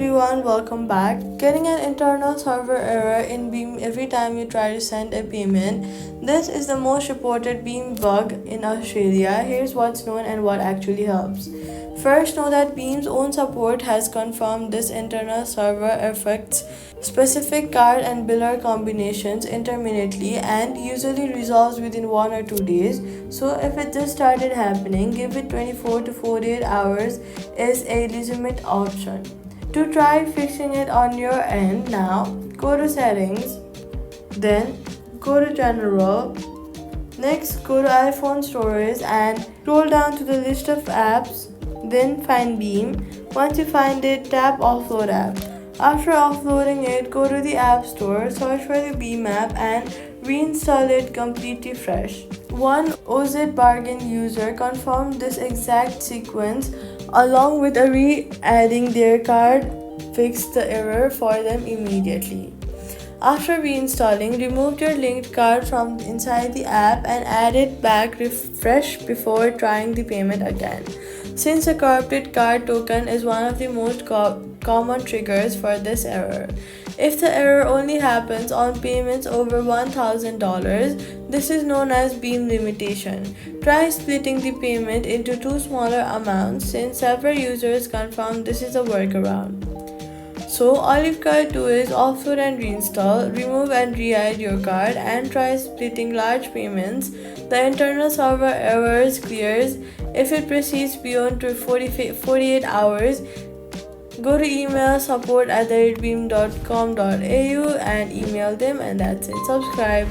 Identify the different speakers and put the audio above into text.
Speaker 1: everyone, welcome back. Getting an internal server error in Beem every time you try to send a payment. This is the most reported Beem bug in Australia. Here's what's known and what actually helps. First, know that Beem's own support has confirmed this internal server affects specific card and biller combinations intermittently and usually resolves within 1 or 2 days. So if it just started happening, give it 24 to 48 hours is a legitimate option. To try fixing it on your end now, go to settings, then go to general. Next, go to iPhone storage and scroll down to the list of apps, then find Beem. Once you find it, tap Offload app. After offloading it, go to the App Store, search for the Beem app and reinstall it completely fresh. One OZ Bargain user confirmed this exact sequence along with a re-adding their card fixed the error for them immediately. After reinstalling, remove your linked card from inside the app and add it back refresh before trying the payment again. Since a corrupted card token is one of the most common triggers for this error. If the error only happens on payments over $1,000, this is known as Beem limitation. Try splitting the payment into two smaller amounts since several users confirm this is a workaround. So all you've got to do is offload and reinstall, remove and re-add your card and try splitting large payments. The internal server errors clears. If it proceeds beyond 48 hours, go to email support@beem.com.au and email them, and that's it. Subscribe.